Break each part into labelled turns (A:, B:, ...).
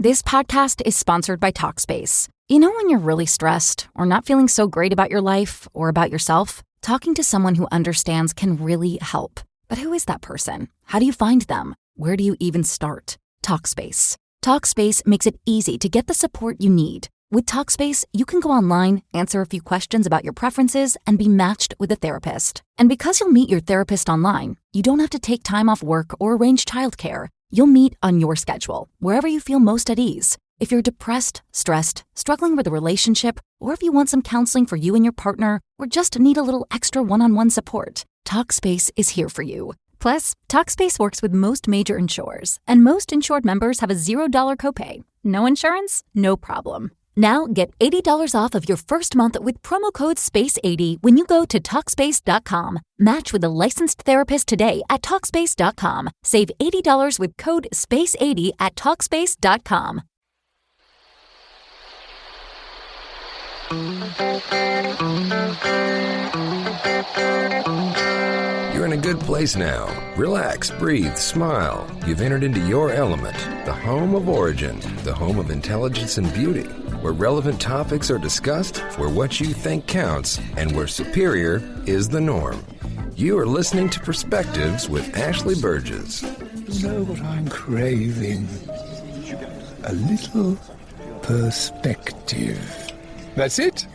A: This podcast is sponsored by Talkspace. You know when you're really stressed or not feeling so great about your life or about yourself? Talking to someone who understands can really help. But who is that person? How do you find them? Where do you even start? Talkspace. Talkspace makes it easy to get the support you need. With Talkspace, you can go online, answer a few questions about your preferences, and be matched with a therapist. And because you'll meet your therapist online, you don't have to take time off work or arrange childcare. You'll meet on your schedule, wherever you feel most at ease. If you're depressed, stressed, struggling with a relationship, or if you want some counseling for you and your partner, or just need a little extra one-on-one support, Talkspace is here for you. Plus, Talkspace works with most major insurers, and most insured members have a $0 copay. No insurance? No problem. Now get $80 off of your first month with promo code SPACE80 when you go to Talkspace.com. Match with a licensed therapist today at Talkspace.com. Save $80 with code SPACE80 at Talkspace.com.
B: You're in a good place now. Relax, breathe, smile. You've entered into your element, the home of origin, the home of intelligence and beauty, where relevant topics are discussed, where what you think counts, and where superior is the norm. You are listening to Perspectives with Ashley Burgess.
C: You know what I'm craving? A little perspective. That's it.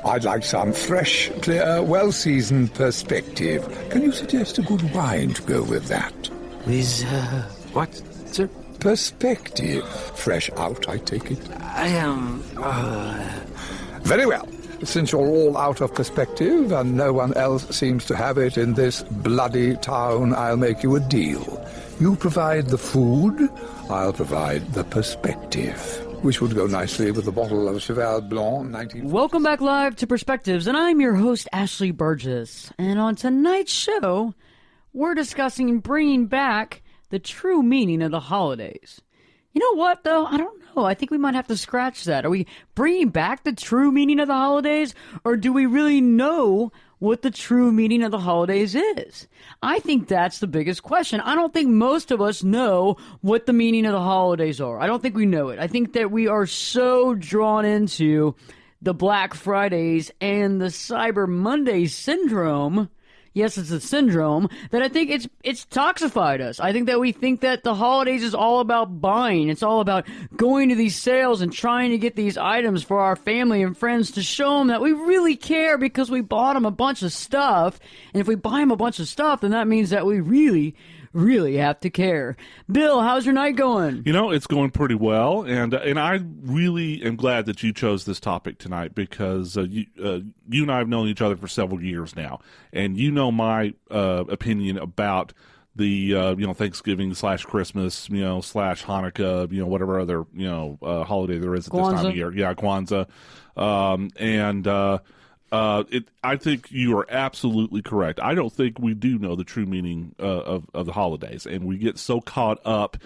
C: I'd like some fresh, clear, well-seasoned perspective. Can you suggest a good wine to go with that?
D: With, what, sir?
C: Perspective. Fresh out, I take it.
D: I am,
C: Very well. Since you're all out of perspective and no one else seems to have it in this bloody town, I'll make you a deal. You provide the food, I'll provide the perspective, which would go nicely with a bottle of Cheval Blanc 19...
E: Welcome back live to Perspectives, and I'm your host, Ashley Burgess. And on tonight's show, we're discussing bringing back the true meaning of the holidays. You know what, though? I don't know. I think we might have to scratch that. Are we bringing back the true meaning of the holidays, or do we really know what the true meaning of the holidays is? I think that's the biggest question. I don't think most of us know what the meaning of the holidays are. I don't think we know it. I think that we are so drawn into the Black Fridays and the Cyber Monday syndrome. Yes, it's a syndrome that I think it's toxified us. I think that we think that the holidays is all about buying. It's all about going to these sales and trying to get these items for our family and friends to show them that we really care because we bought them a bunch of stuff. And if we buy them a bunch of stuff, then that means that we really have to care. Bill, how's your night going?
F: You know, it's going pretty well, and I really am glad that you chose this topic tonight because you and I have known each other for several years now, and you know my opinion about the Thanksgiving / Christmas / Hanukkah, whatever other holiday there is at this time of year. Yeah, Kwanzaa, I think you are absolutely correct. I don't think we do know the true meaning of the holidays, and we get so caught up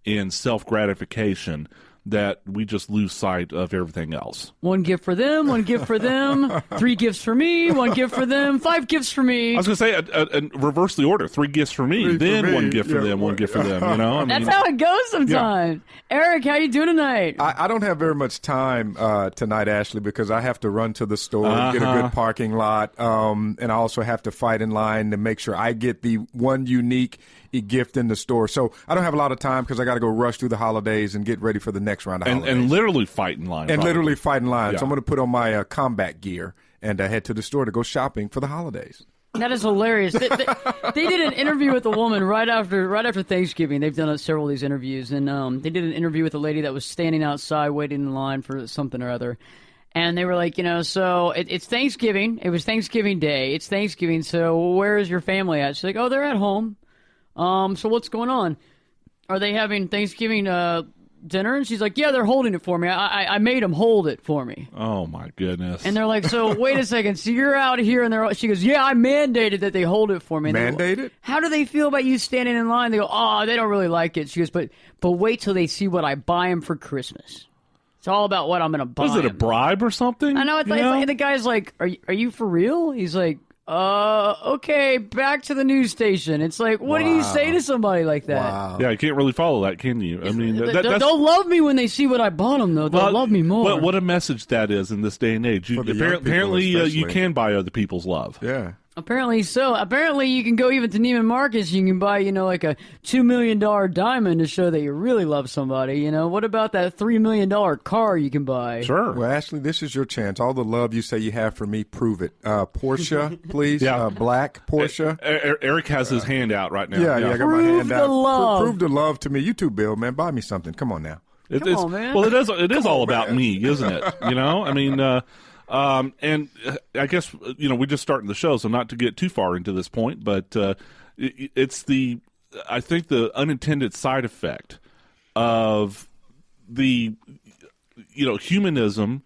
F: in self-gratification that we just lose sight of everything else.
E: One gift for them, 3 gifts for me, 1 gift for them, 5 gifts for me.
F: I was going to say, reverse the order, 3 gifts for me, then 1 gift for them, 1 gift for them.
E: That's how it goes sometimes. Yeah. Eric, how you doing tonight?
G: I don't have very much time tonight, Ashley, because I have to run to the store, get a good parking lot, and I also have to fight in line to make sure I get the one unique gift in the store. So I don't have a lot of time because I got to go rush through the holidays and get ready for the next round of holidays.
F: And literally fight in line.
G: And literally fight in line. Yeah. So I'm going to put on my combat gear and head to the store to go shopping for the holidays.
E: That is hilarious. They did an interview with a woman right after Thanksgiving. They've done several of these interviews, and they did an interview with a lady that was standing outside waiting in line for something or other. And they were like, so it's Thanksgiving. It was Thanksgiving Day. It's Thanksgiving, so where is your family at? She's like, oh, they're at home. So what's going on? Are they having Thanksgiving dinner? And she's like, yeah, they're holding it for me. I made them hold it for me.
F: Oh, my goodness.
E: And they're like, so wait a second. So you're out here, and she goes, yeah, I mandated that they hold it for me. And
G: mandated?
E: How do they feel about you standing in line? They go, oh, they don't really like it. She goes, but wait till they see what I buy them for Christmas. It's all about what I'm going to buy.
F: Was it a bribe or something?
E: I know. It's like, the guy's like, are you for real? He's like, okay, back to the news station. It's like, what do you say to somebody like that?
G: Wow.
F: Yeah, you can't really follow that, can you? I mean,
E: They'll love me when they see what I bought them, though. They'll love me more.
F: What a message that is in this day and age. Apparently, you can buy other people's love.
G: Yeah.
E: Apparently so. Apparently you can go even to Neiman Marcus. You can buy, like a $2 million diamond to show that you really love somebody. What about that $3 million car you can buy?
F: Sure.
G: Well, Ashley, this is your chance. All the love you say you have for me, prove it. Porsche, please.
F: Yeah.
G: Black Porsche.
F: Eric has his hand out right now.
G: Yeah, I got my
E: Prove
G: hand
E: the
G: out.
E: love.
G: Prove the love to me. You too, Bill, man. Buy me something. Come on now.
E: Come on, man.
F: Well, it is all about me, isn't it? I mean, and I guess, we're just starting the show, so not to get too far into this point, but it's I think the unintended side effect of the, humanism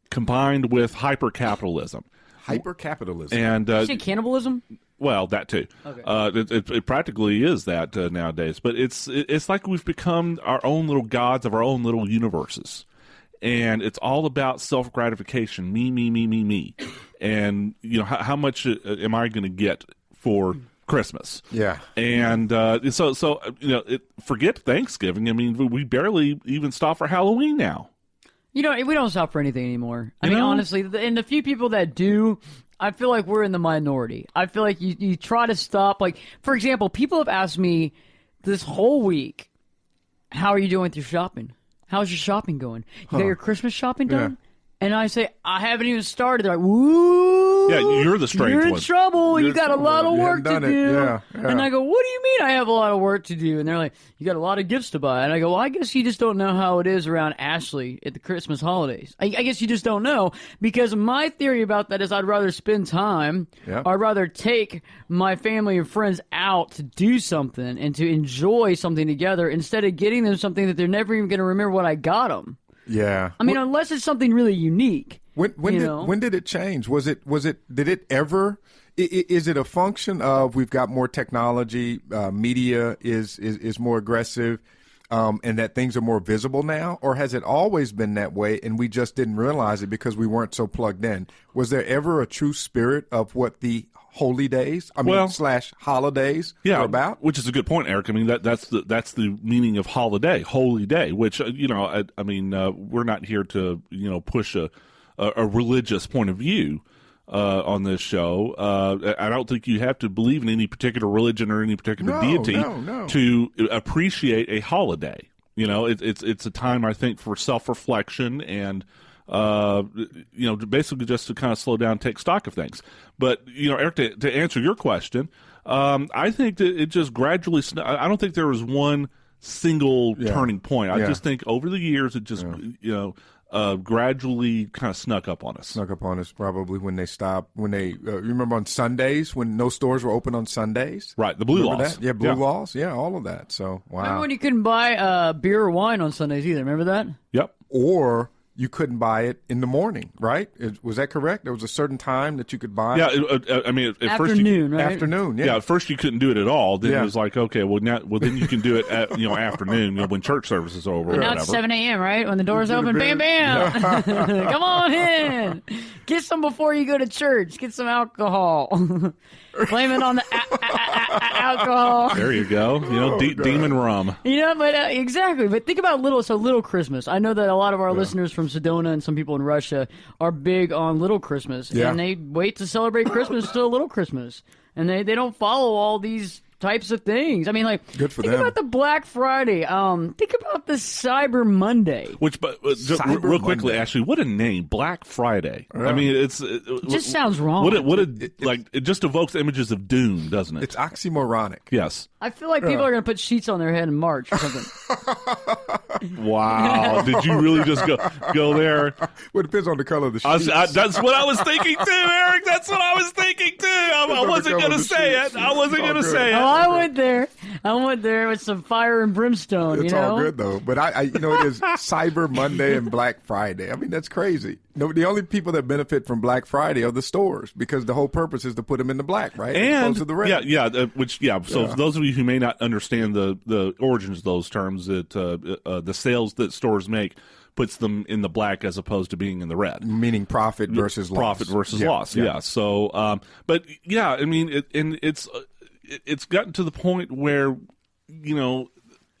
F: combined with hyper-capitalism.
G: Hyper-capitalism.
F: And,
E: Did you say cannibalism?
F: well, that too.
E: Okay.
F: It practically is that nowadays, but it's like we've become our own little gods of our own little universes. And it's all about self-gratification, me. And, how much am I going to get for Christmas?
G: Yeah.
F: And so forget Thanksgiving. I mean, we barely even stop for Halloween now.
E: We don't stop for anything anymore. I mean, honestly, and the few people that do, I feel like we're in the minority. I feel like you try to stop. Like, for example, people have asked me this whole week, how are you doing with your shopping? How's your shopping going? You got your Christmas shopping done?
G: Yeah.
E: And I say, I haven't even started. They're like, woo!
F: Yeah, you're the strange
E: You're in
F: one.
E: trouble. You got a lot of
G: You
E: work to
G: haven't done it.
E: do.
G: Yeah.
E: And I go, what do you mean I have a lot of work to do? And they're like, you got a lot of gifts to buy. And I go, well, I guess you just don't know how it is around Ashley at the Christmas holidays. I guess you just don't know, because my theory about that is I'd rather spend time.
G: Yeah.
E: I'd rather take my family and friends out to do something and to enjoy something together instead of getting them something that they're never even going to remember what I got them.
G: Yeah.
E: I mean, unless it's something really unique.
G: When did it change? Did it ever? Is it a function of we've got more technology, media is more aggressive, and that things are more visible now? Or has it always been that way and we just didn't realize it because we weren't so plugged in? Was there ever a true spirit of what the holy days, / holidays are about?
F: Which is a good point, Eric. I mean, that's the meaning of holiday, holy day, which, we're not here to, push a religious point of view on this show. I don't think you have to believe in any particular religion or any particular deity to appreciate a holiday. It's a time, I think, for self-reflection and basically just to kind of slow down, take stock of things. But, Eric, to answer your question, I think that it just gradually, I don't think there was one single turning point. I just think over the years it just, gradually kind of snuck up on us.
G: Probably when they stopped, you remember on Sundays when no stores were open on Sundays?
F: Right, the blue laws.
G: That? Yeah, blue laws. Yeah, all of that. So, wow.
E: Remember when you couldn't buy beer or wine on Sundays either? Remember that?
F: Yep.
G: Or you couldn't buy it in the morning, right? Was that correct? There was a certain time that you could buy it?
F: Yeah, at
E: afternoon,
F: first
E: right?
G: Afternoon, yeah.
F: Yeah, at first you couldn't do it at all. Then it was like, okay, well then you can do it at afternoon, when church service is over.
E: And now it's 7 a.m., right? When the doors open, bam, bam. Come on in. Get some before you go to church. Get some alcohol. Blame it on the alcohol.
F: There you go. Demon rum.
E: But exactly. But think about Little Christmas. I know that a lot of our listeners from Sedona and some people in Russia are big on Little Christmas.
G: Yeah.
E: And they wait to celebrate Christmas till Little Christmas. And they don't follow all these types of things. I mean,
G: good for
E: think
G: them.
E: about the Black Friday. Think about the Cyber Monday.
F: Just real quickly, Ashley, what a name, Black Friday.
G: Yeah.
F: I mean, it
E: just sounds wrong.
F: It just evokes images of doom, doesn't it?
G: It's oxymoronic.
F: Yes.
E: I feel like people are going to put sheets on their head in March or something.
F: Wow. Did you really just go there?
G: Well, it depends on the color of the sheets.
F: That's what I was thinking too, Eric. That's what I was thinking too. I wasn't going to say it. I wasn't going to say it.
E: I went there. I went there with some fire and brimstone.
G: It's all good though. But I it is Cyber Monday and Black Friday. I mean, that's crazy. No, the only people that benefit from Black Friday are the stores because the whole purpose is to put them in the black, right? As opposed to the red.
F: So for those of you who may not understand the origins of those terms, that the sales that stores make puts them in the black as opposed to being in the red.
G: Meaning profit versus loss.
F: Profit versus loss. Yeah. So, but yeah, I mean, it's gotten to the point where,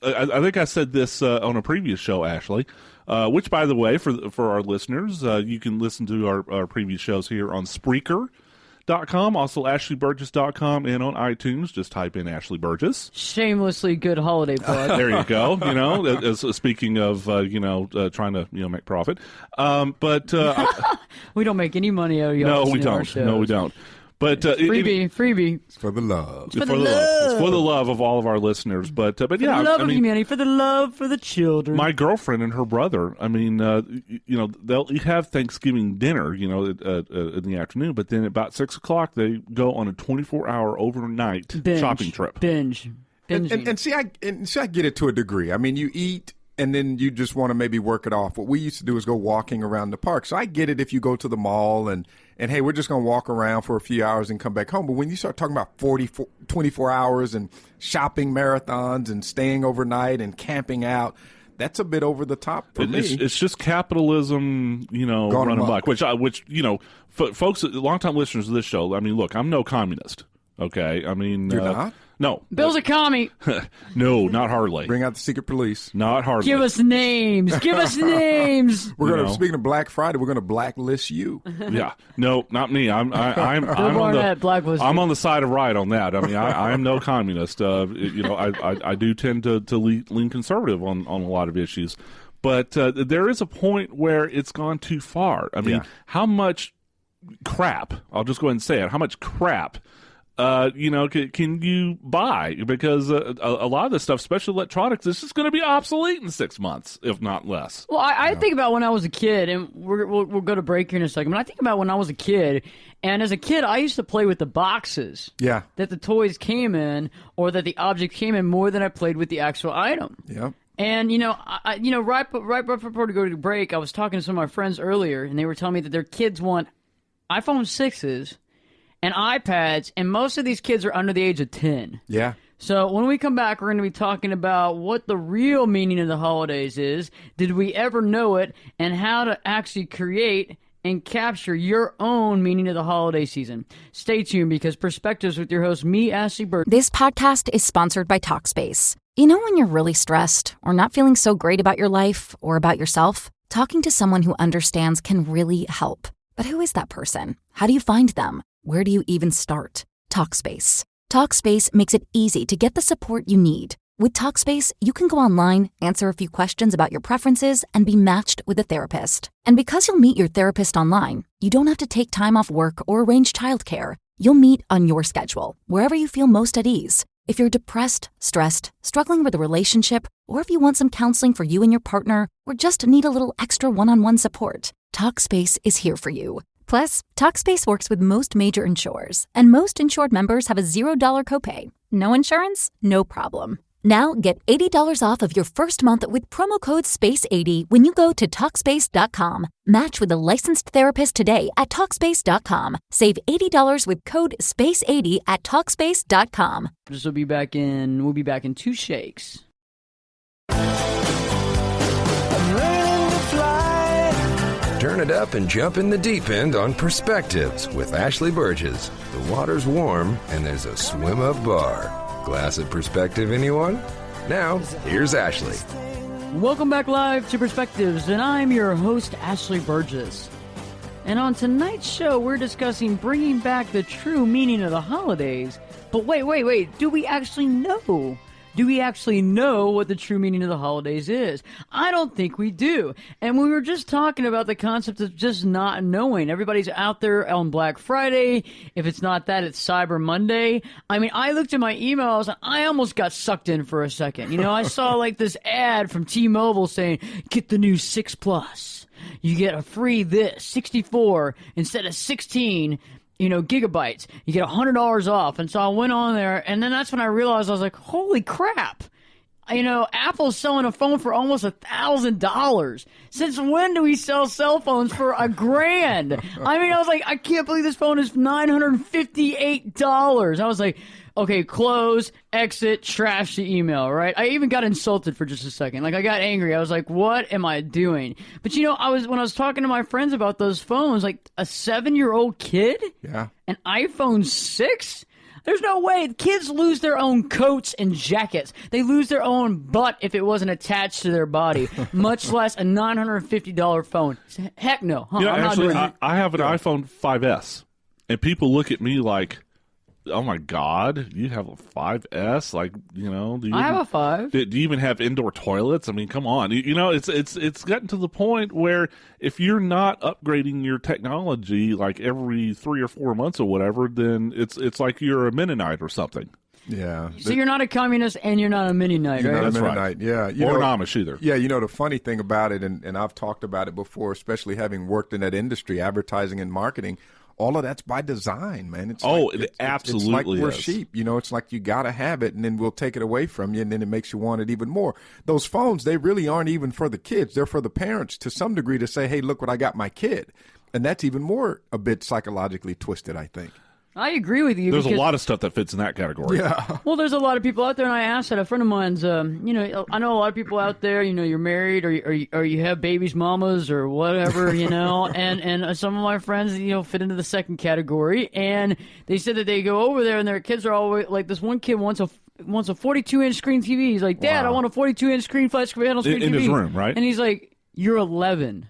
F: I think I said this on a previous show, Ashley. Which, by the way, for our listeners, you can listen to our previous shows here on Spreaker.com, also AshleyBurgess.com, and on iTunes. Just type in Ashley Burgess.
E: Shamelessly good holiday plug.
F: There you go. Speaking of trying to make profit, but
E: we don't make any money out of y'all.
F: No, we don't. No, we don't. But
E: freebie.
G: It's for the love.
F: It's for the love of all of our listeners. But yeah,
E: for the love of humanity, for the love for the children.
F: My girlfriend and her brother. I mean, they'll have Thanksgiving dinner, in the afternoon. But then about 6 o'clock, they go on a 24-hour overnight shopping trip.
E: Binge.
G: And see, I get it to a degree. I mean, you eat. And then you just want to maybe work it off. What we used to do is go walking around the park. So I get it if you go to the mall and hey, we're just going to walk around for a few hours and come back home. But when you start talking about 24 hours and shopping marathons and staying overnight and camping out, that's a bit over the top for me.
F: It's just capitalism, running black. Which folks, longtime listeners of this show, I mean, look, I'm no communist. Okay, I mean,
G: you're not.
F: No.
E: Bill's a commie.
F: No, not hardly.
G: Bring out the secret police.
F: Not hardly.
E: Give us names.
G: We're going to, speaking of Black Friday, we're going to blacklist you.
F: Yeah. No, not me. I'm on the side of right on that. I mean, I am no communist. I do tend to lean conservative on a lot of issues. But there is a point where it's gone too far. I mean, how much crap, I'll just go ahead and say it, how much crap can you buy? Because a lot of this stuff, especially electronics, is just going to be obsolete in 6 months, if not less.
E: Well, I think about when I was a kid, and we'll go to break here in a second, but I think about when I was a kid, and as a kid, I used to play with the boxes that the toys came in, or that the object came in, more than I played with the actual item.
G: Yeah.
E: And, right before we go to break, I was talking to some of my friends earlier, and they were telling me that their kids want iPhone 6s and iPads, and most of these kids are under the age of 10.
G: Yeah.
E: So when we come back, we're going to be talking about what the real meaning of the holidays is, did we ever know it, and how to actually create and capture your own meaning of the holiday season. Stay tuned, because Perspectives with your host, me, Ashley Bird.
A: This podcast is sponsored by Talkspace. You know when you're really stressed or not feeling so great about your life or about yourself? Talking to someone who understands can really help. But who is that person? How do you find them? Where do you even start? Talkspace. Talkspace makes it easy to get the support you need. With Talkspace, you can go online, answer a few questions about your preferences, and be matched with a therapist. And because you'll meet your therapist online, you don't have to take time off work or arrange childcare. You'll meet on your schedule, wherever you feel most at ease. If you're depressed, stressed, struggling with a relationship, or if you want some counseling for you and your partner, or just need a little extra one-on-one support, Talkspace is here for you. Plus, Talkspace works with most major insurers, and most insured members have a $0 copay. No insurance? No problem. Now get $80 off of your first month with promo code SPACE80 when you go to Talkspace.com. Match with a licensed therapist today at Talkspace.com. Save $80 with code SPACE80 at Talkspace.com.
E: We'll be back in 2 shakes.
B: Turn it up and jump in the deep end on Perspectives with Ashley Burgess. The water's warm and there's a swim-up bar. Glass of perspective, anyone? Now, here's Ashley.
E: Welcome back live to Perspectives, and I'm your host, Ashley Burgess. And on tonight's show, we're discussing bringing back the true meaning of the holidays. But wait, do we actually know? Do we actually know what the true meaning of the holidays is? I don't think we do. And we were just talking about the concept of just not knowing. Everybody's out there on Black Friday. If it's not that, it's Cyber Monday. I mean, I looked at my emails and I almost got sucked in for a second. I saw like this ad from T-Mobile saying, get the new 6 Plus. You get a free 64 instead of 16. gigabytes. You get $100 off. And so I went on there, and then that's when I realized, I was like, holy crap. Apple's selling a phone for almost $1,000. Since when do we sell cell phones for $1,000? I was like, I can't believe this phone is $958. I was like, okay, close, exit, trash the email, right? I even got insulted for just a second. Like, I got angry. I was like, what am I doing? But when I was talking to my friends about those phones, like a 7-year-old kid?
G: Yeah.
E: An iPhone 6? There's no way. Kids lose their own coats and jackets. They lose their own butt if it wasn't attached to their body, much less a $950 phone. Heck no. I'm not doing it.
F: I have an iPhone 5S, and people look at me like, oh my God, you have a 5S? Like,
E: I have a 5.
F: Do you even have indoor toilets? I mean, come on. It's gotten to the point where if you're not upgrading your technology like every 3 or 4 months or whatever, then it's like you're a Mennonite or something.
G: Yeah.
E: So you're not a communist and you're not a Mennonite,
G: You're
E: right?
G: not a
F: That's right.
G: Mennonite, yeah.
F: Or an Amish either.
G: Yeah, the funny thing about it, and I've talked about it before, especially having worked in that industry, advertising and marketing, all of that's by design, man. It's
F: absolutely
G: it's like we're
F: is.
G: sheep. It's like you got to have it, and then we'll take it away from you, and then it makes you want it even more. Those phones, they really aren't even for the kids. They're for the parents to some degree to say, hey, look what I got my kid. And that's even more a bit psychologically twisted, I think.
E: I agree with you.
F: There's a lot of stuff that fits in that category.
G: Yeah.
E: Well, there's a lot of people out there, and I asked that. A friend of mine's, I know a lot of people out there, you're married or you have babies, mamas, or whatever, and some of my friends, fit into the second category, and they said that they go over there and their kids are always, like this one kid wants a 42-inch screen TV. He's like, Dad, I want a 42-inch screen flat panel screen TV.
F: In his room, right?
E: And he's like, you're 11.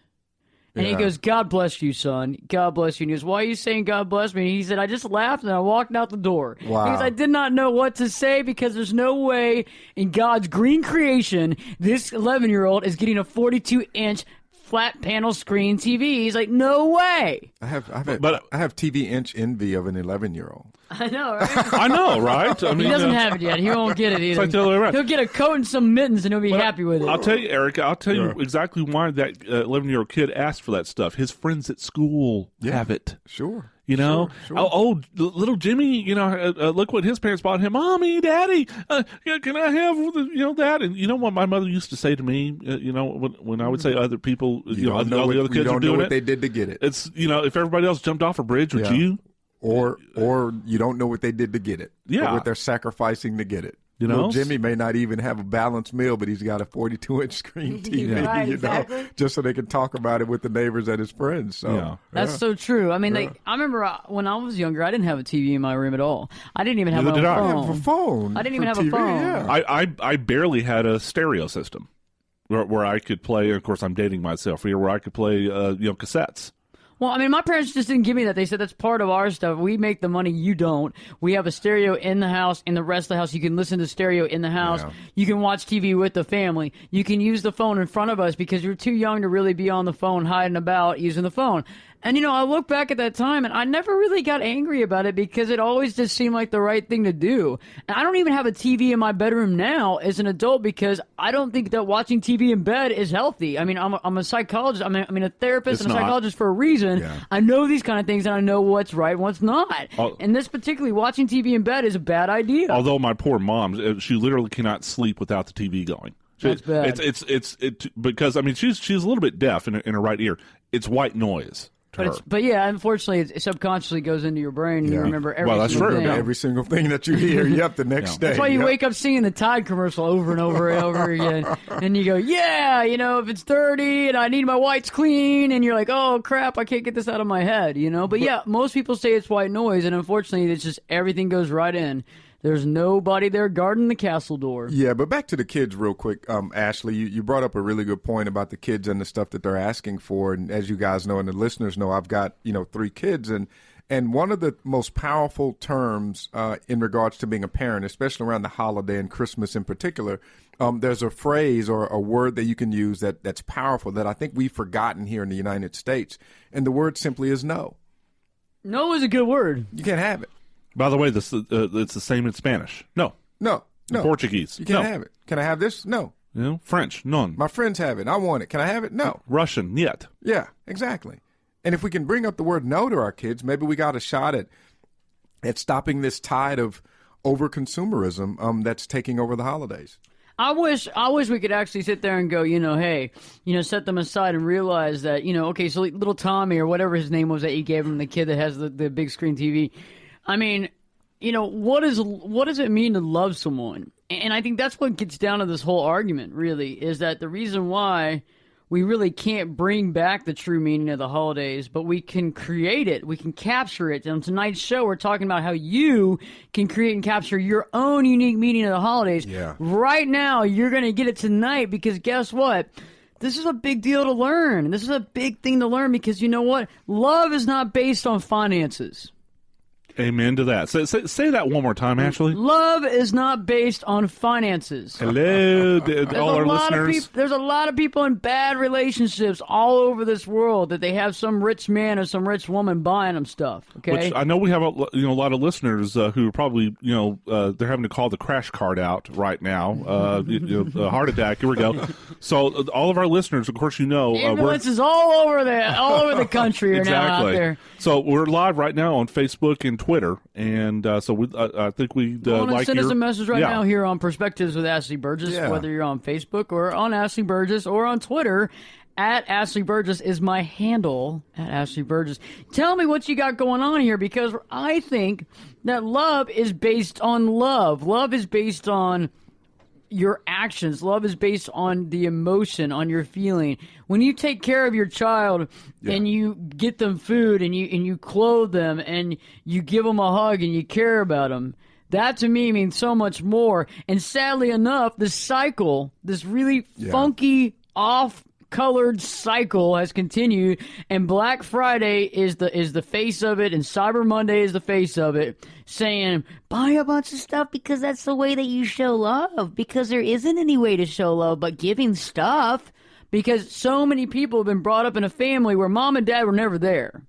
E: And he goes, God bless you, son. God bless you. And he goes, why are you saying God bless me? And he said, I just laughed and I walked out the door.
G: Wow.
E: Because I did not know what to say because there's no way in God's green creation this 11-year-old is getting a 42-inch flat panel screen TV. He's like, no way.
G: I have TV inch envy of an 11-year-old.
E: I know, right?
F: I know, right? I mean,
E: He doesn't have it yet. He won't get it either.
F: It's like the other way around.
E: He'll get a coat and some mittens and he'll be happy with it.
F: I'll tell you, Eric, you exactly why that 11-year-old kid asked for that stuff. His friends at school have it.
G: Sure.
F: Sure. Oh, little Jimmy, look what his parents bought him. Mommy, Daddy, can I have, that? And you know what my mother used to say to me, when I would say other people, all the other kids are doing
G: what
F: it.
G: they did to get it.
F: It's, if everybody else jumped off a bridge, would you?
G: Or you don't know what they did to get it.
F: Yeah.
G: Or what they're sacrificing to get it. Little Jimmy may not even have a balanced meal, but he's got a 42-inch screen TV,
E: Right, exactly.
G: just so they can talk about it with the neighbors and his friends. So
E: That's so true. I mean, I remember when I was younger, I didn't have a TV in my room at all. I didn't even have
F: Neither
E: my
F: did I.
E: own
G: I have a phone.
E: I didn't even
G: for
E: have a
G: TV,
E: phone.
G: Yeah.
F: I barely had a stereo system where I could play. Of course, I'm dating myself here. Where I could play, cassettes.
E: Well, I mean, my parents just didn't give me that. They said that's part of our stuff. We make the money, you don't. We have a stereo in the house. In the rest of the house, you can listen to stereo in the house.
G: Yeah.
E: You can watch TV with the family. You can use the phone in front of us because you're too young to really be on the phone hiding about using the phone. And, I look back at that time, and I never really got angry about it because it always just seemed like the right thing to do. And I don't even have a TV in my bedroom now as an adult because I don't think that watching TV in bed is healthy. I mean, I'm a psychologist. I mean, a therapist and a psychologist for a reason.
G: Yeah.
E: I know these kind of things, and I know what's right and what's not. And this particularly, watching TV in bed is a bad idea.
F: Although my poor mom, she literally cannot sleep without the TV going.
E: That's bad.
F: It's because, I mean, she's a little bit deaf in her right ear. It's white noise.
E: But yeah, unfortunately, it subconsciously goes into your brain, and you remember every single thing.
G: Every single thing that you hear, the next day.
E: That's why you wake up singing the Tide commercial over and over and over again. And you go, if it's dirty and I need my whites clean, and you're like, oh, crap, I can't get this out of my head, But yeah, most people say it's white noise, and unfortunately, it's just everything goes right in. There's nobody there guarding the castle door.
G: Yeah, but back to the kids real quick. Ashley, you brought up a really good point about the kids and the stuff that they're asking for. And as you guys know and the listeners know, I've got, 3 kids. And one of the most powerful terms in regards to being a parent, especially around the holiday and Christmas in particular, there's a phrase or a word that you can use that's powerful that I think we've forgotten here in the United States. And the word simply is no.
E: No is a good word.
G: You can't have it.
F: By the way, it's the same in Spanish. No. Portuguese.
G: You can't have it. Can I have this? No.
F: French. None.
G: My friends have it. I want it. Can I have it? No.
F: Russian. Yet.
G: Yeah, exactly. And if we can bring up the word no to our kids, maybe we got a shot at stopping this tide of over-consumerism that's taking over the holidays.
E: I wish we could actually sit there and go, hey, set them aside and realize that, okay, so little Tommy or whatever his name was that you gave him, the kid that has the big screen TV. I mean, what does it mean to love someone? And I think that's what gets down to this whole argument, really, is that the reason why we really can't bring back the true meaning of the holidays, but we can create it. We can capture it. And on tonight's show, we're talking about how you can create and capture your own unique meaning of the holidays.
G: Yeah.
E: Right now, you're going to get it tonight because guess what? This is a big deal to learn. This is a big thing to learn because you know what? Love is not based on finances.
F: Amen to that. Say that one more time, Ashley.
E: Love is not based on finances.
F: Hello, all our listeners.
E: There's a lot of people in bad relationships all over this world that they have some rich man or some rich woman buying them stuff. Okay,
F: which I know we have a lot of listeners who are probably they're having to call the crash card out right now. A heart attack. Here we go. So all of our listeners, of course,
E: ambulances all over the country are now out there.
F: So we're live right now on Facebook and Twitter, and so I think we'd like
E: send us a message right now here on Perspectives with Ashley Burgess, whether you're on Facebook or on Ashley Burgess or on Twitter. At Ashley Burgess is my handle, at Ashley Burgess. Tell me what you got going on here, because I think that love is based on love. Love is based on your actions. Love is based on the emotion, on your feeling. When you take care of your child and you get them food and you clothe them and you give them a hug and you care about them, that to me means so much more. And sadly enough, this cycle, this really funky, off-colored cycle has continued, and Black Friday is the face of it, and Cyber Monday is the face of it, saying, buy a bunch of stuff because that's the way that you show love, because there isn't any way to show love but giving stuff, because so many people have been brought up in a family where mom and dad were never there.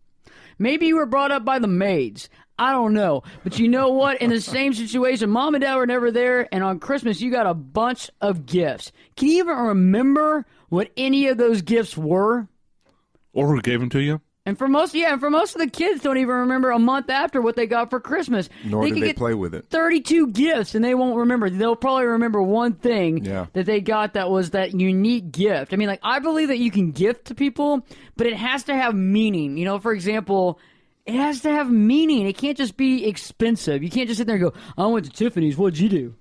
E: Maybe you were brought up by the maids. I don't know. But you know what? In the same situation, mom and dad were never there, and on Christmas you got a bunch of gifts. Can you even remember what any of those gifts were?
F: Or who gave them to you?
E: And for most of the kids don't even remember a month after what they got for Christmas.
G: Nor did they play with it.
E: 32 gifts, and they won't remember. They'll probably remember one thing that they got that was that unique gift. I mean, I believe that you can gift to people, but it has to have meaning. For example, it has to have meaning. It can't just be expensive. You can't just sit there and go, I went to Tiffany's. What'd you do?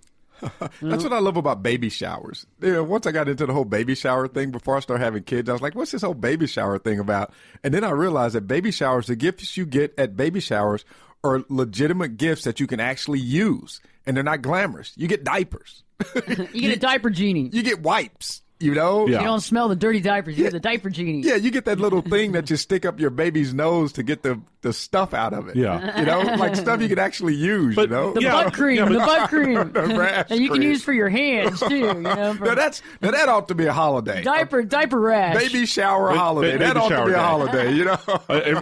G: That's what I love about baby showers. Once I got into the whole baby shower thing, before I started having kids, I was like, what's this whole baby shower thing about? And then I realized that baby showers, the gifts you get at baby showers are legitimate gifts that you can actually use. And they're not glamorous. You get diapers.
E: You get a diaper genie.
G: You get wipes. You don't
E: smell the dirty diapers. You get the diaper genie.
G: Yeah, you get that little thing that you stick up your baby's nose to get the stuff out of it.
F: Yeah.
G: Like stuff you can actually use,
E: The butt cream. The butt cream.
G: That
E: you can use for your hands, too.
G: Now that ought to be a holiday.
E: Diaper rash.
G: Baby shower holiday. That ought to be a holiday,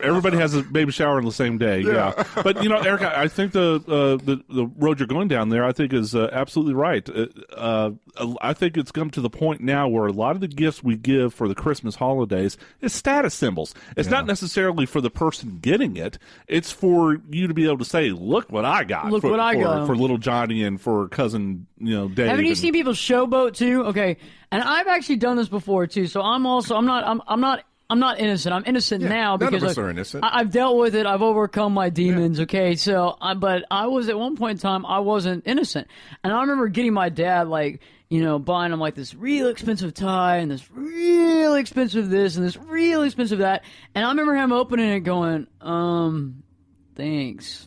F: Everybody has a baby shower on the same day, But, Eric, I think the road you're going down there, I think is absolutely right. I think it's come to the point now where a lot of the gifts we give for the Christmas holidays is status symbols. It's not necessarily for the person getting it. It's for you to be able to say, look what I got.
E: Look what I got.
F: For little Johnny and for cousin, Dave.
E: Haven't you seen people showboat too? Okay. And I've actually done this before too. So I'm not innocent. I'm innocent now because
G: none of us are innocent.
E: I've dealt with it. I've overcome my demons. Okay. So, but I was at one point in time, I wasn't innocent. And I remember getting my dad buying him this real expensive tie and this real expensive this and this real expensive that. And I remember him opening it going, thanks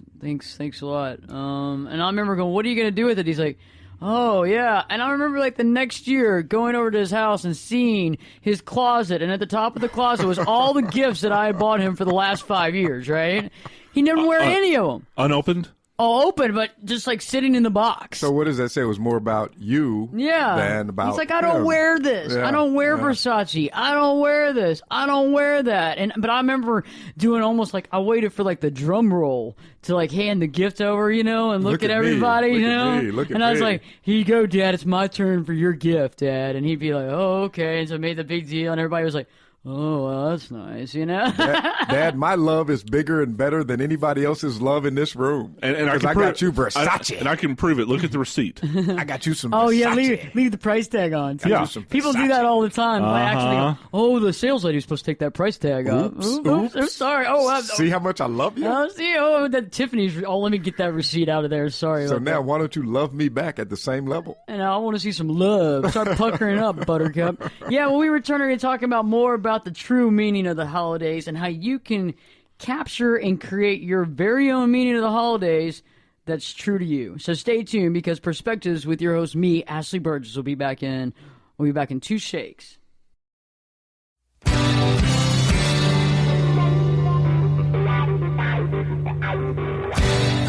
E: a lot. And I remember going, what are you going to do with it? He's like, oh, yeah. And I remember the next year going over to his house and seeing his closet. And at the top of the closet was all the gifts that I had bought him for the last 5 years, right? He didn't wear any of them.
F: Unopened?
E: Oh, open, but just sitting in the box.
G: So what does that say? It was more about you than about
E: He's like, I don't wear this. I don't wear Versace. I don't wear this. I don't wear that. But I remember doing almost I waited for the drum roll to hand the gift over, and look at everybody, and I was like, here you go, Dad. It's my turn for your gift, Dad. And he'd be like, oh, okay. And so I made the big deal, and everybody was like, oh, well, that's nice, you know?
G: Dad, my love is bigger and better than anybody else's love in this room.
F: And
G: I got you Versace.
F: And I can prove it. Look at the receipt.
G: I got you some
E: Oh,
G: Versace.
E: yeah, leave the price tag on.
F: Yeah.
E: People do that all the time. I actually go, oh, the sales lady's supposed to take that price tag off.
G: Oops.
E: I'm sorry. Oh,
G: See how much I love you?
E: that Tiffany's. Oh, let me get that receipt out of there. Sorry.
G: So
E: about
G: now
E: that.
G: why don't you love me back at the same level?
E: And I want to see some love. Start puckering up, Buttercup. Yeah, when we return, we're going to talk about more about the true meaning of the holidays and how you can capture and create your very own meaning of the holidays that's true to you. So stay tuned, because Perspectives with your host, me, Ashley Burgess, will be back in 2 shakes.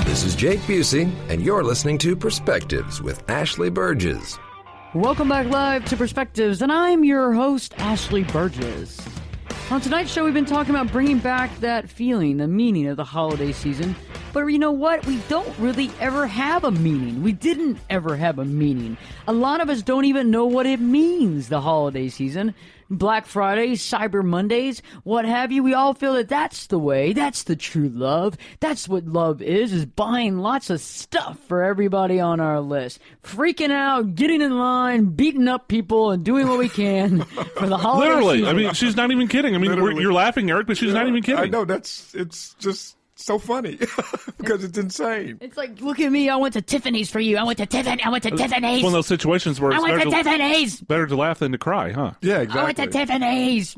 B: This is Jake Busey, and you're listening to Perspectives with Ashley Burgess.
E: Welcome back live to Perspectives, and I'm your host, Ashley Burgess. On tonight's show, we've been talking about bringing back that feeling, the meaning of the holiday season. But you know what? We don't really ever have a meaning. We didn't ever have a meaning. A lot of us don't even know what it means, the holiday season. Black Fridays, Cyber Mondays, what have you. We all feel that that's the way. That's the true love. That's what love is buying lots of stuff for everybody on our list. Freaking out, getting in line, beating up people, and doing what we can for the holiday
F: Literally.
E: season.
F: I mean, she's not even kidding. I mean, you're laughing, Eric, but she's not even kidding.
G: I know. It's just so funny because it's insane.
E: It's like, look at me, I went to Tiffany's for you. I went to Tiffany's.
F: It's one of those situations where
E: I went to Tiffany's.
F: better to laugh than to cry, huh?
G: Yeah, exactly.
E: I went to Tiffany's.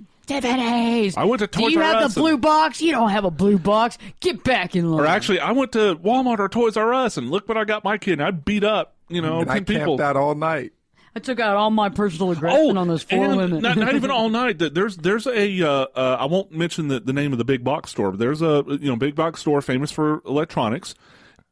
F: I went to Toys R Us.
E: Do you have the blue box? You don't have a blue box. Get back in line.
F: Or actually, I went to Walmart or Toys R Us, and look what I got my kid. And I beat up,
G: and
F: 10
G: I
F: people.
G: camped out all night.
E: I took out all my personal aggression on those 4 women.
F: Not even all night. There's a I won't mention the name of the big box store, but there's a big box store famous for electronics,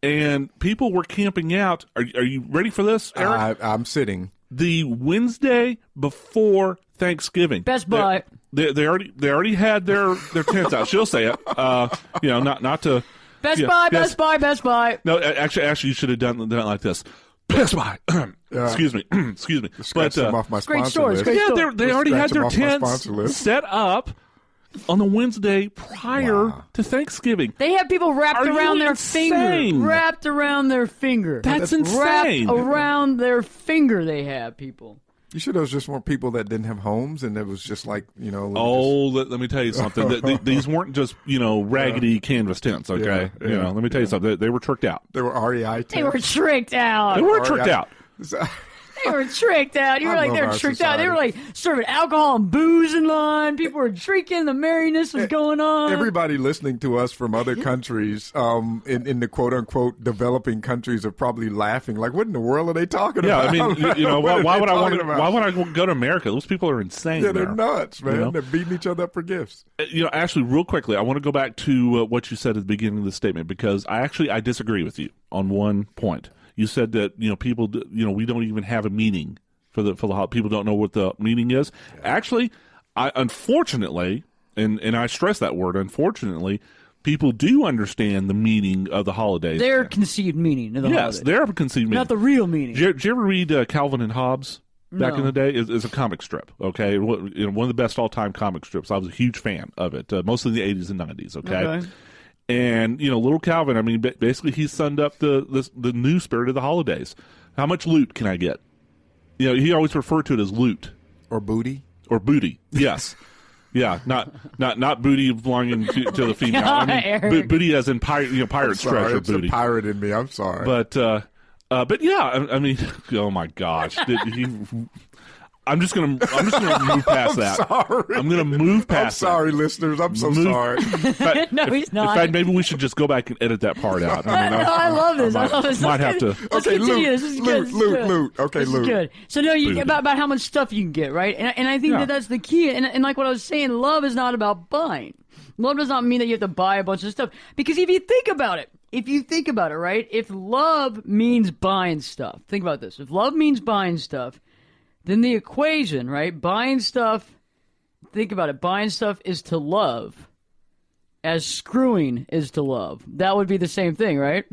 F: and people were camping out. Are you ready for this, Eric?
G: I'm sitting.
F: The Wednesday before Thanksgiving.
E: Best Buy.
F: They already had their tents out. She'll say it. Not to.
E: Best Buy.
F: Yes.
E: Best Buy.
F: No, actually, you should have done it like this. Best Buy. Excuse me.
G: Scratch them off my
E: great
G: sponsor
E: stores,
G: list.
E: great
F: Yeah,
E: store.
F: they already had
G: Scratch them
F: their
G: off my
F: tents
G: sponsor list.
F: set up on the Wednesday prior to Thanksgiving.
E: They have people wrapped
F: Are you
E: around their
F: insane?
E: finger. Wrapped around their finger.
F: That's insane.
E: Wrapped around their finger they have, people.
G: You sure those just weren't people that didn't have homes and it was just like,
F: Let me tell you something. These weren't just, raggedy canvas tents, okay?
G: Yeah.
F: Let me tell you something. They were tricked out.
G: they were REI
E: They were tricked out.
F: They were tricked out.
E: They were tricked out. You were
G: I
E: like,
G: love
E: they were
G: our
E: tricked out. They were
G: society.
E: like serving alcohol and booze in line. People were drinking. The merriness was going on.
G: Everybody listening to us from other countries, in the quote unquote developing countries, are probably laughing. Like, what in the world are they talking
F: Yeah,
G: about?
F: I mean, why would I want to?
G: about?
F: Why would I go to America? Those people are insane.
G: Yeah, they're
F: there.
G: nuts, man.
F: You know?
G: They're beating each other up for gifts.
F: Actually, real quickly, I want to go back to what you said at the beginning of the statement, because I disagree with you on one point. You said that people we don't even have a meaning for the people don't know what the meaning is. Actually, unfortunately, and I stress that word, unfortunately, people do understand the meaning of the holidays.
E: Their conceived meaning of the holidays.
F: Yes, their conceived meaning.
E: Not the real meaning.
F: Did you ever read Calvin and Hobbes? Back
E: No.
F: in the day, is a comic strip. Okay, one of the best all-time comic strips. I was a huge fan of it, mostly in the 80s and 90s. Okay. And little Calvin. I mean, basically, he summed up the new spirit of the holidays. How much loot can I get? He always referred to it as loot
G: Or booty.
F: or booty. Yes, yeah, not booty belonging to the female. I mean,
E: Eric.
F: booty as in pirate's
G: Sorry,
F: treasure
G: it's
F: booty.
G: a pirate in me. I'm sorry.
F: But yeah, I mean, oh my gosh, I'm just gonna move past that.
G: Sorry.
F: I'm gonna move past.
G: I'm sorry, listeners. I'm so sorry.
F: That.
E: No, he's not.
F: In fact, maybe we should just go back and edit that part out.
E: I love this. I love this.
F: Might have to.
E: Let's
G: Okay,
E: continue.
G: loot,
E: This is good.
G: loot. Okay,
E: This
G: loot.
E: is good. So no,
F: Loot.
E: about how much stuff you can get, right? And I think that's the key. And like what I was saying, love is not about buying. Love does not mean that you have to buy a bunch of stuff. Because if you think about it, right? If love means buying stuff, think about this. If love means buying stuff, then the equation, right? Buying stuff, think about it. Buying stuff is to love as screwing is to love. That would be the same thing, right?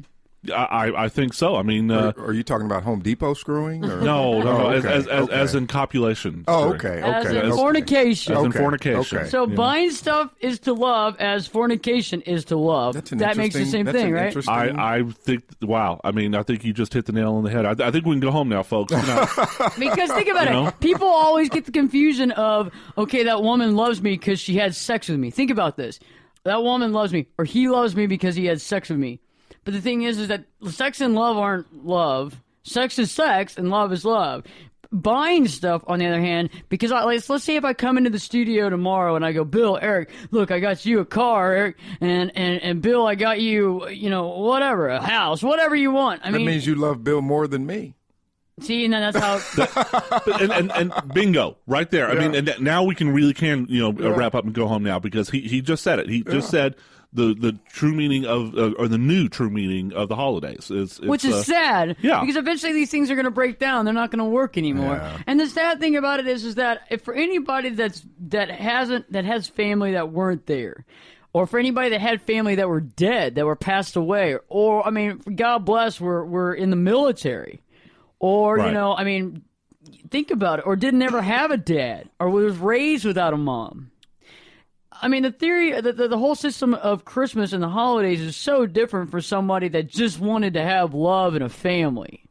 F: I think so. I mean,
G: are you talking about Home Depot screwing? Or?
F: No,
G: okay.
F: As in copulation.
G: Oh,
F: screwing.
G: okay.
E: As in fornication.
F: As in fornication.
G: Okay.
E: So buying stuff is to love, as fornication is to love. That makes the same thing, right?
F: I think. Wow. I mean, I think you just hit the nail on the head. I think we can go home now, folks.
E: Because think about it. People always get the confusion of, okay, that woman loves me because she had sex with me. Think about this. That woman loves me, or he loves me because he had sex with me. But the thing is that sex and love aren't love. Sex is sex, and love is love. Buying stuff, on the other hand, because let's say if I come into the studio tomorrow and I go, Bill, Eric, look, I got you a car, Eric, and Bill, I got you, whatever, a house, whatever you want.
G: That means you love Bill more than me.
E: See, and then that's how.
F: and bingo, right there. I mean, and now we can wrap up and go home now, because he just said it. He just said the true meaning of or the new true meaning of the holidays
E: which is sad.
F: Yeah,
E: because eventually these things are going to break down. They're not going to work anymore. Yeah. And the sad thing about it is that if for anybody that has family that weren't there, or for anybody that had family that were dead, that were passed away, or I mean, God bless, were in the military. Or,
F: right.
E: Think about it. Or didn't ever have a dad. Or was raised without a mom. I mean, the theory, the whole system of Christmas and the holidays is so different for somebody that just wanted to have love and a family.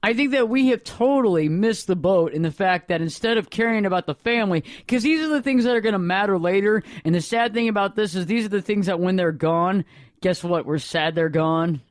E: I think that we have totally missed the boat in the fact that instead of caring about the family, because these are the things that are going to matter later, and the sad thing about this is these are the things that when they're gone, guess what? We're sad they're gone.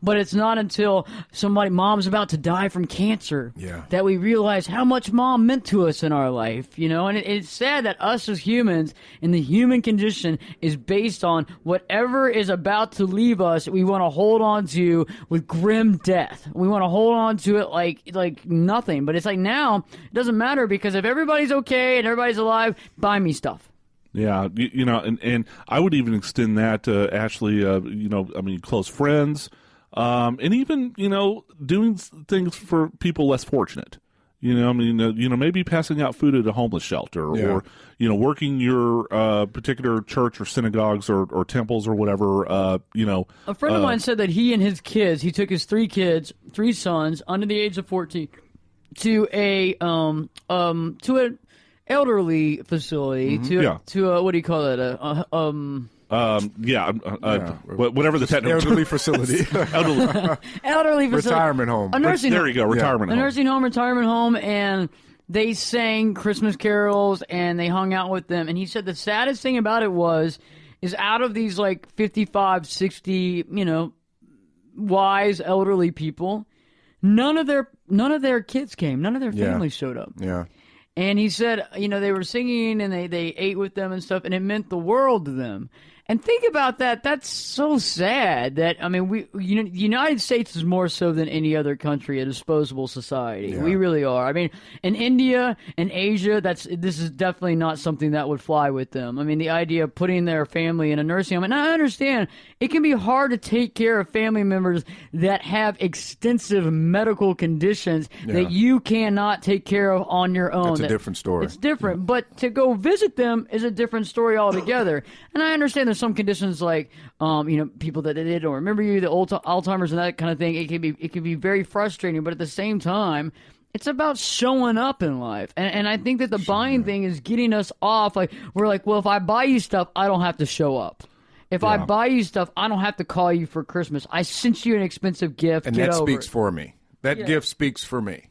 E: But it's not until mom's about to die from cancer that we realize how much mom meant to us in our life, and it's sad that us as humans and the human condition is based on whatever is about to leave us, we want to hold on to with grim death. We want to hold on to it like nothing. But it's like now, it doesn't matter, because if everybody's okay and everybody's alive, buy me stuff.
F: Yeah, and I would even extend that to Ashley, close friends. And even, doing things for people less fortunate, maybe passing out food at a homeless shelter or, working your particular church or synagogues or temples or whatever,
E: A friend of mine said that he and his kids, he took his three sons under the age of 14 to an elderly facility, to a, what do you call it,
F: whatever the technical
G: elderly facility,
E: elderly facility,
G: retirement home,
E: a nursing home.
F: There you go, retirement home,
E: a nursing home, retirement home, and they sang Christmas carols and they hung out with them. And he said the saddest thing about it is out of these 55, 60, wise elderly people, none of their kids came, none of their families showed up.
G: Yeah.
E: And he said, they were singing and they ate with them and stuff, and it meant the world to them. And think about that. That's so sad that, the United States is more so than any other country a disposable society. Yeah. We really are. In India and Asia, this is definitely not something that would fly with them. The idea of putting their family in a nursing home, and I understand it can be hard to take care of family members that have extensive medical conditions that you cannot take care of on your own.
G: It's a different story.
E: It's different, but to go visit them is a different story altogether. And I understand there's some conditions like, people that they don't remember you, the old Alzheimer's and that kind of thing. It can be very frustrating, but at the same time, it's about showing up in life. And I think that the buying thing is getting us off. We're like, well, if I buy you stuff, I don't have to show up. If I buy you stuff, I don't have to call you for Christmas. I sent you an expensive gift.
G: And
E: Get
G: that
E: over
G: speaks
E: it.
G: for me. That gift speaks for me.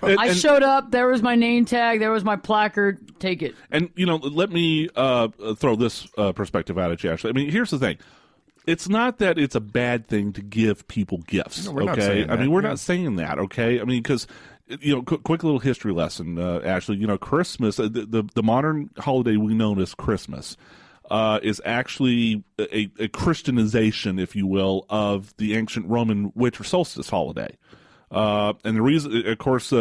E: I showed up. There was my name tag. There was my placard. Take it.
F: And, let me throw this perspective out at you, Ashley. Here's the thing. It's not that it's a bad thing to give people gifts,
G: no, we're not saying that.
F: We're not saying that, okay? Because, quick little history lesson, Ashley. Christmas, the modern holiday we know as Christmas, is actually a Christianization, if you will, of the ancient Roman winter solstice holiday. And the reason, of course,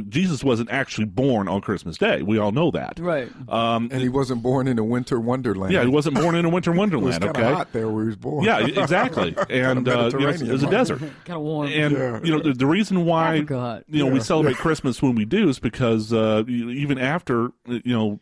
F: Jesus wasn't actually born on Christmas Day. We all know that.
E: Right.
G: And he wasn't born in a winter wonderland.
F: Yeah, he wasn't born in a winter wonderland.
G: It was kind of hot there where he was born.
F: Yeah, exactly. And it was a desert.
E: Kind of warm.
F: And the reason why we celebrate Christmas when we do is because even after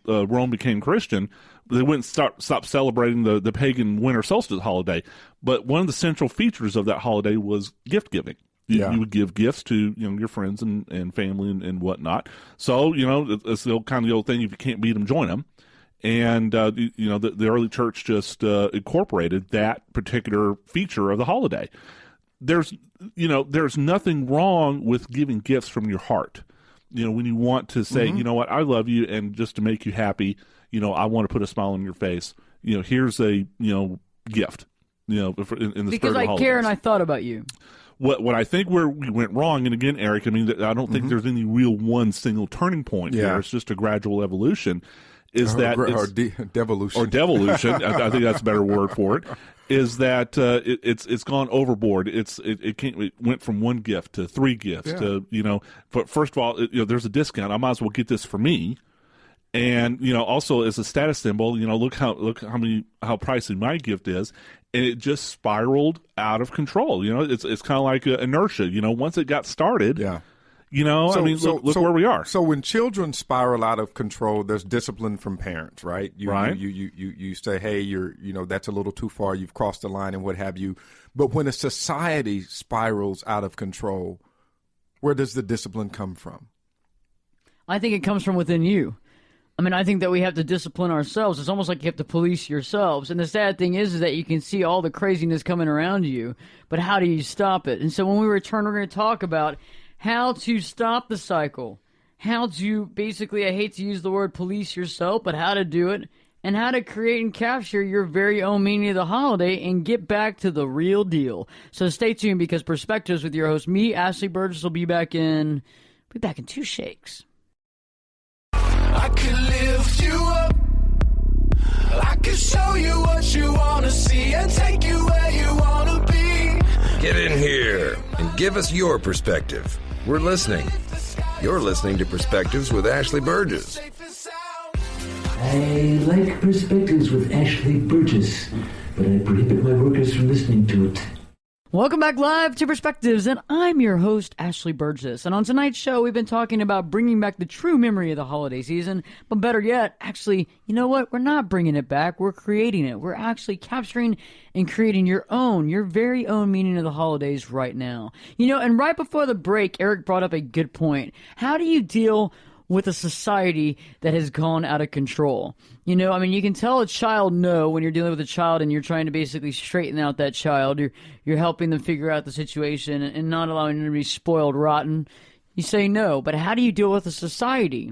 F: Rome became Christian, they wouldn't stop celebrating the pagan winter solstice holiday. But one of the central features of that holiday was gift giving. You would give gifts to your friends and family and whatnot. So it's the old thing: if you can't beat them, join them. And the early church just incorporated that particular feature of the holiday. There's nothing wrong with giving gifts from your heart. When you want to say, you know what, I love you, and just to make you happy, I want to put a smile on your face. Here's a gift. In the
E: because
F: spirit of
E: I
F: holidays.
E: care and I thought about you.
F: What I think where we went wrong, and again, Eric, I mean, I don't think there's any real one single turning point here. It's just a gradual evolution.
G: Devolution.
F: Or devolution. I think that's a better word for it. Is that it's gone overboard? It went from one gift to three gifts to But first of all, there's a discount. I might as well get this for me. And also as a status symbol, look how pricey my gift is, and it just spiraled out of control. It's kind of like inertia. Once it got started, look where we are.
G: So when children spiral out of control, there's discipline from parents, right?
F: Right.
G: You say, hey, that's a little too far. You've crossed the line, and what have you. But when a society spirals out of control, where does the discipline come from?
E: I think it comes from within you. I mean, I think that we have to discipline ourselves. It's almost like you have to police yourselves. And the sad thing is that you can see all the craziness coming around you, but how do you stop it? And so when we return, we're going to talk about how to stop the cycle, how to basically, I hate to use the word police yourself, but how to do it, and how to create and capture your very own meaning of the holiday and get back to the real deal. So stay tuned, because Perspectives with your host, me, Ashley Burgess, will be back in 2 shakes.
H: I could lift you up. I could show you what you want to see and take you where you want to be.
B: Get in here and give us your perspective. We're listening. You're listening to Perspectives with Ashley Burgess.
I: I like Perspectives with Ashley Burgess, but I prohibit my workers from listening to it.
E: Welcome back live to Perspectives, and I'm your host, Ashley Burgess. And on tonight's show, we've been talking about bringing back the true memory of the holiday season. But better yet, actually, you know what? We're not bringing it back. We're creating it. We're actually capturing and creating your very own meaning of the holidays right now. And right before the break, Eric brought up a good point. How do you deal with a society that has gone out of control? You can tell a child no when you're dealing with a child and you're trying to basically straighten out that child. You're helping them figure out the situation and not allowing them to be spoiled rotten. You say no, but how do you deal with a society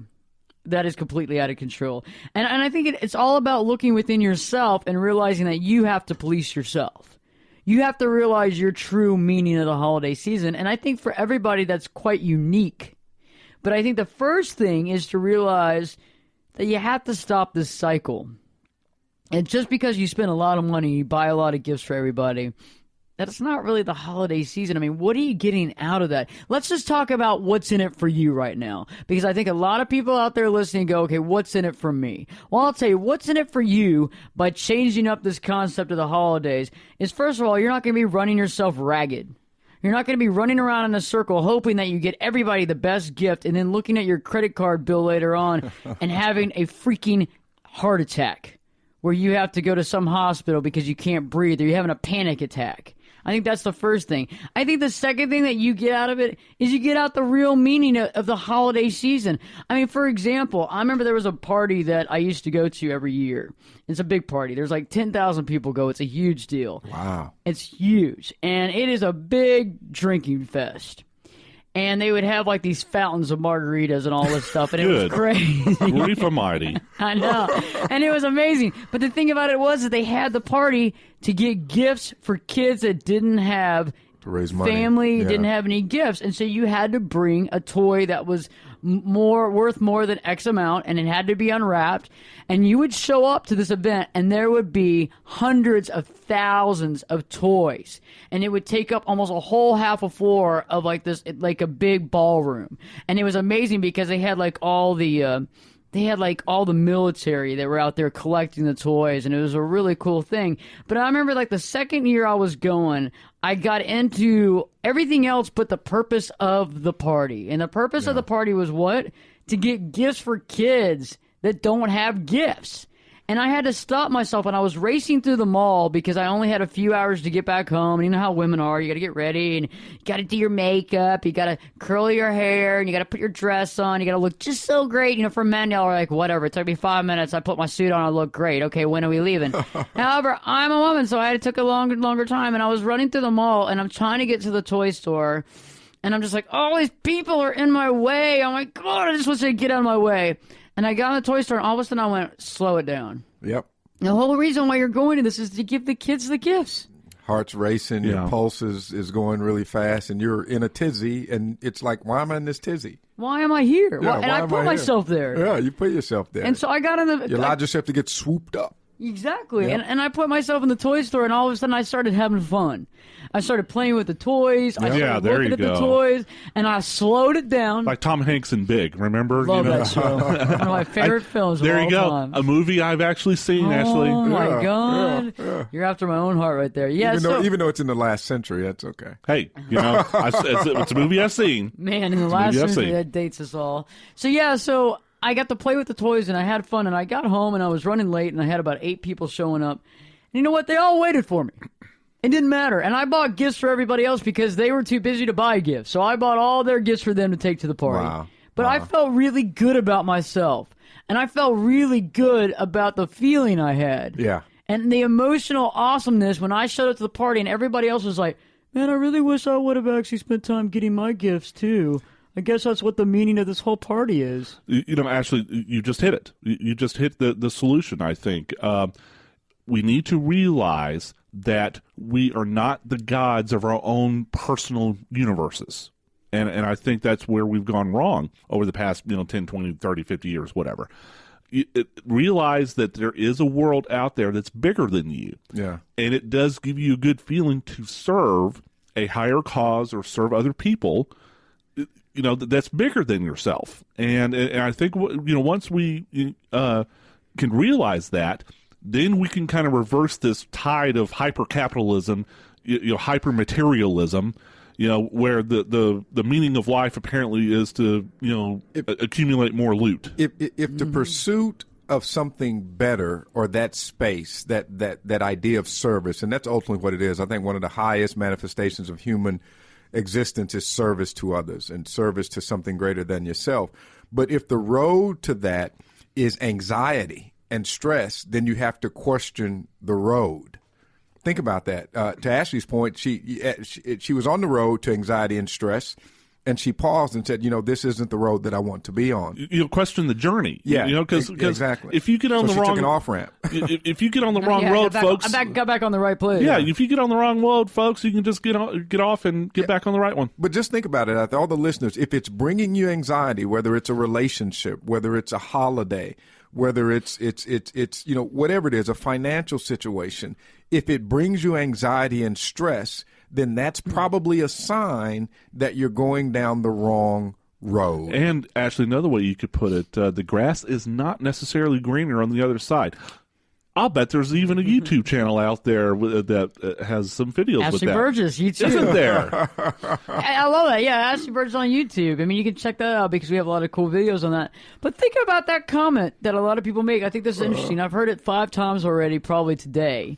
E: that is completely out of control? And I think it's all about looking within yourself and realizing that you have to police yourself. You have to realize your true meaning of the holiday season. And I think for everybody that's quite unique. But I think the first thing is to realize that you have to stop this cycle. And just because you spend a lot of money, you buy a lot of gifts for everybody, that's not really the holiday season. I mean, what are you getting out of that? Let's just talk about what's in it for you right now. Because I think a lot of people out there listening go, okay, what's in it for me? Well, I'll tell you, what's in it for you by changing up this concept of the holidays is, first of all, you're not going to be running yourself ragged. You're not going to be running around in a circle hoping that you get everybody the best gift and then looking at your credit card bill later on and having a freaking heart attack where you have to go to some hospital because you can't breathe or you're having a panic attack. I think that's the first thing. I think the second thing that you get out of it is you get out the real meaning of the holiday season. I mean, for example, I remember there was a party that I used to go to every year. It's a big party. There's like 10,000 people go. It's a huge deal.
G: Wow.
E: It's huge. And it is a big drinking fest. And they would have like these fountains of margaritas and all this stuff. And it was crazy.
F: Grief Almighty.
E: I know. And it was amazing. But the thing about it was that they had the party to get gifts for kids that didn't have
G: to raise money.
E: Family, didn't have any gifts. And so you had to bring a toy that was worth more than X amount, and it had to be unwrapped. And you would show up to this event, and there would be hundreds of thousands of toys, and it would take up almost a whole half a floor of like this, like a big ballroom. And it was amazing because they had like all the military that were out there collecting the toys, and it was a really cool thing. But I remember like the second year I was going, I got into everything else but the purpose of the party. And the purpose of the party was what? To get gifts for kids that don't have gifts. And I had to stop myself, and I was racing through the mall because I only had a few hours to get back home. And you know how women are. You got to get ready, and you got to do your makeup. You got to curl your hair, and you got to put your dress on. You got to look just so great. You know, for men, y'all are like, whatever. It took me 5 minutes. I put my suit on. I look great. Okay, when are we leaving? However, I'm a woman, so it took a longer time. And I was running through the mall, and I'm trying to get to the toy store. And I'm just like, all these people are in my way. Oh, my God, I just wish they'd get out of my way. And I got in the toy store, and all of a sudden I went, slow it down.
G: Yep.
E: The whole reason why you're going to this is to give the kids the gifts.
G: Heart's racing, your pulse is going really fast, and you're in a tizzy, and it's like, why am I in this tizzy?
E: Why am I here?
G: Yeah,
E: and I put myself there.
G: Yeah, you put yourself there.
E: And so I got in the...
G: You allowed yourself to get swooped up.
E: Exactly.
G: Yep.
E: And I put myself in the toy store, and all of a sudden I started having fun. I started playing with the toys. I started looking at the toys, and I slowed it down.
F: Like Tom Hanks in Big, remember?
E: Love that show. One of my favorite films of all time. There you go.
F: A movie I've actually seen, Ashley.
E: Oh, my God. Yeah. You're after my own heart right there. Yeah,
G: even though it's in the last century, that's okay.
F: Hey, it's a movie I've seen.
E: Man, in the last century, that dates us all. So I got to play with the toys, and I had fun, and I got home, and I was running late, and I had about 8 people showing up. And you know what? They all waited for me. It didn't matter. And I bought gifts for everybody else because they were too busy to buy gifts. So I bought all their gifts for them to take to the party.
G: Wow.
E: But I felt really good about myself. And I felt really good about the feeling I had.
G: Yeah.
E: And the emotional awesomeness when I showed up to the party and everybody else was like, man, I really wish I would have actually spent time getting my gifts too. I guess that's what the meaning of this whole party is.
F: Ashley, you just hit it. You just hit the solution, I think. We need to realize that we are not the gods of our own personal universes. And I think that's where we've gone wrong over the past 10, 20, 30, 50 years, whatever. Realize that there is a world out there that's bigger than you.
G: Yeah.
F: And it does give you a good feeling to serve a higher cause or serve other people, that's bigger than yourself. And I think, once we can realize that, then we can kind of reverse this tide of hyper-capitalism, hyper-materialism, where the meaning of life apparently is to, accumulate more loot.
G: If the pursuit of something better or that space, that idea of service, and that's ultimately what it is. I think one of the highest manifestations of human existence is service to others and service to something greater than yourself. But if the road to that is anxiety and stress, then you have to question the road. Think about that. To Ashley's point, she was on the road to anxiety and stress, and she paused and said, this isn't the road that I want to be on.
F: You'll question the journey.
G: Yeah,
F: because
G: exactly.
F: If you get on the wrong,
G: she took an off ramp.
F: If you get on the wrong road, folks,
E: got back on the right place.
F: Yeah, if you get on the wrong road, folks, you can just get off and get back on the right one.
G: But just think about it, all the listeners. If it's bringing you anxiety, whether it's a relationship, whether it's a holiday, whether it's whatever it is, a financial situation, if it brings you anxiety and stress, then that's probably a sign that you're going down the wrong road.
F: And Ashley, another way you could put it, the grass is not necessarily greener on the other side. I'll bet there's even a YouTube channel out there that has some videos
E: Ashley
F: with that.
E: Burgess, YouTube.
F: Isn't there?
E: I love that. Yeah, Ashley Burgess on YouTube. I mean, you can check that out because we have a lot of cool videos on that. But think about that comment that a lot of people make. I think this is interesting. I've heard it 5 times already, probably today.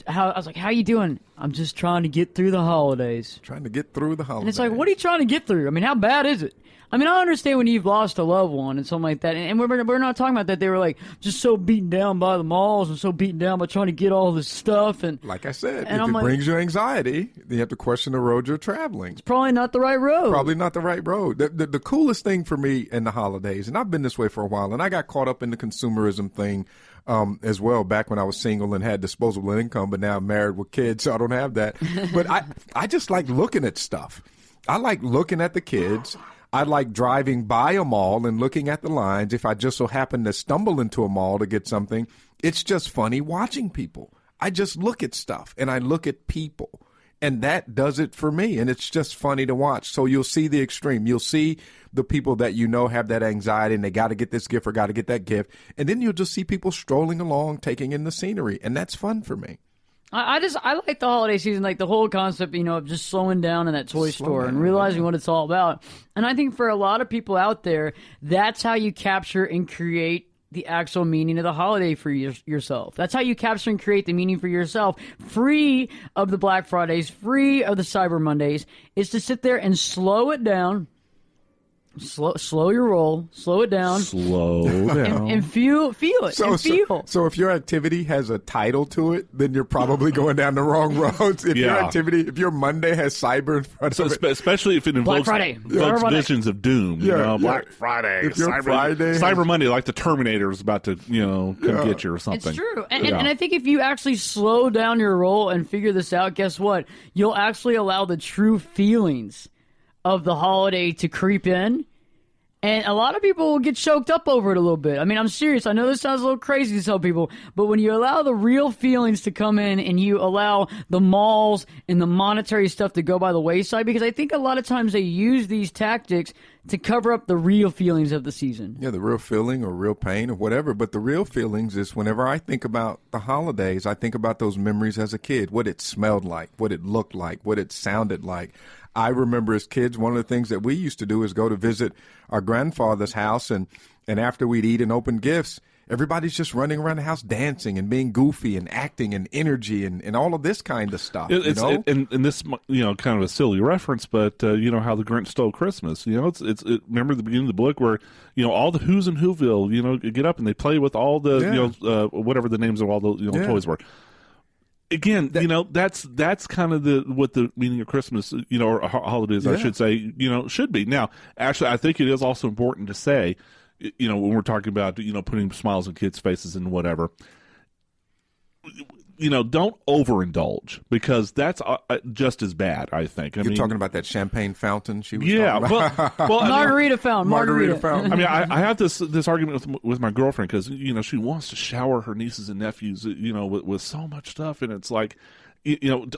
E: I was like, how you doing? I'm just trying to get through the holidays.
G: Trying to get through the holidays.
E: And it's like, what are you trying to get through? I mean, how bad is it? I mean, I understand when you've lost a loved one and something like that. And we're not talking about that. They were like just so beaten down by the malls and so beaten down by trying to get all this stuff. And
G: like I said, if it brings you anxiety, then you have to question the road you're traveling.
E: It's probably not the right road.
G: Probably not the right road. The coolest thing for me in the holidays, and I've been this way for a while, and I got caught up in the consumerism thing as well back when I was single and had disposable income, but now I'm married with kids, so I don't have that. But I just like looking at stuff. I like looking at the kids. I like driving by a mall and looking at the lines. If I just so happen to stumble into a mall to get something, it's just funny watching people. I just look at stuff and I look at people. And that does it for me. And it's just funny to watch. So you'll see the extreme. You'll see the people that you know have that anxiety and they got to get this gift or got to get that gift. And then you'll just see people strolling along, taking in the scenery. And that's fun for me.
E: I like the holiday season, like the whole concept, of just slowing down in that toy store and realizing what it's all about. And I think for a lot of people out there, that's how you capture and create the actual meaning of the holiday for yourself. That's how you capture and create the meaning for yourself, free of the Black Fridays, free of the Cyber Mondays, is to sit there and slow it down. Slow your roll, slow it down, and feel it.
G: So if your activity has a title to it, then you're probably going down the wrong roads. If your Monday has cyber in front of it,
F: especially if it invokes visions of doom, Black Friday,
G: if your
F: Cyber Monday, like the Terminator is about to, come get you or something.
E: It's true, and I think if you actually slow down your roll and figure this out, guess what? You'll actually allow the true feelings of the holiday to creep in, and a lot of people will get choked up over it a little bit. I mean, I'm serious. I know this sounds a little crazy to some people, but when you allow the real feelings to come in and you allow the malls and the monetary stuff to go by the wayside, because I think a lot of times they use these tactics to cover up the real feelings of the season.
G: Yeah, the real feeling or real pain or whatever. But the real feelings is whenever I think about the holidays, I think about those memories as a kid, what it smelled like, what it looked like, what it sounded like. I remember as kids, one of the things that we used to do is go to visit our grandfather's house, and after we'd eat and open gifts, everybody's just running around the house dancing and being goofy and acting and energy and all of this kind of stuff.
F: And this, kind of a silly reference, but how the Grinch stole Christmas. Remember the beginning of the book where all the Who's in Whoville, get up and they play with all the whatever the names of all the toys were. Again, that's kind of what the meaning of Christmas, or holidays, I should say, should be. Now, actually, I think it is also important to say, when we're talking about, putting smiles on kids' faces and whatever, don't overindulge, because that's just as bad, I think.
G: You're talking about that champagne fountain she was talking about?
E: Well, margarita fountain.
G: I
F: mean, I have this argument with my girlfriend, because, she wants to shower her nieces and nephews, with so much stuff, and it's like,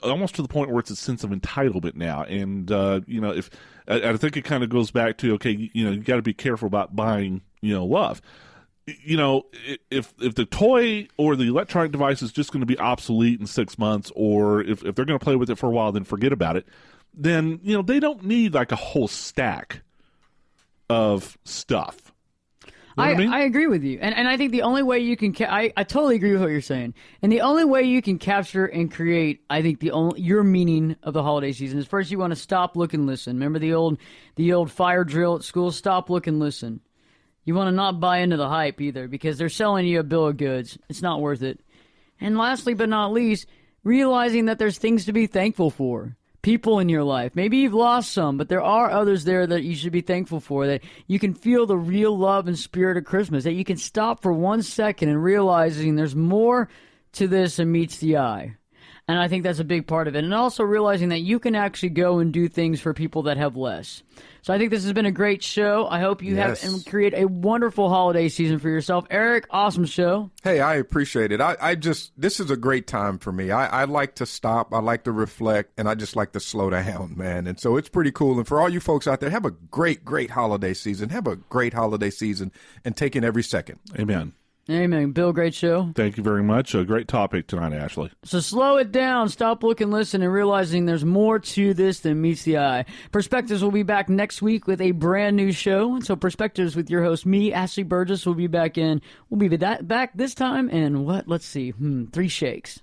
F: almost to the point where it's a sense of entitlement now. And, if I think it kind of goes back to, okay, you got to be careful about buying, love. If the toy or the electronic device is just going to be obsolete in 6 months, or if they're going to play with it for a while, then forget about it, then, they don't need like a whole stack of stuff.
E: I agree with you. And I think the only way you can, I totally agree with what you're saying. And the only way you can capture and create, I think your meaning of the holiday season is, first you want to stop, look, and listen. Remember the old fire drill at school? Stop, look, and listen. You want to not buy into the hype either, because they're selling you a bill of goods. It's not worth it. And lastly but not least, realizing that there's things to be thankful for. People in your life. Maybe you've lost some, but there are others there that you should be thankful for, that you can feel the real love and spirit of Christmas, that you can stop for 1 second and realizing there's more to this than meets the eye. And I think that's a big part of it. And also realizing that you can actually go and do things for people that have less. So I think this has been a great show. I hope you have and create a wonderful holiday season for yourself. Eric, awesome show.
G: Hey, I appreciate it. This is a great time for me. I like to stop. I like to reflect, and I just like to slow down, man. And so it's pretty cool. And for all you folks out there, have a great, great holiday season. Have a great holiday season and take in every second.
F: Amen.
E: Amen. Bill, great show.
F: Thank you very much. A great topic tonight, Ashley.
E: So slow it down, stop, look, and listen, and realizing there's more to this than meets the eye. Perspectives will be back next week with a brand new show. So Perspectives with your host, me, Ashley Burgess, will be back in. We'll be back this time in, let's see, 3 shakes.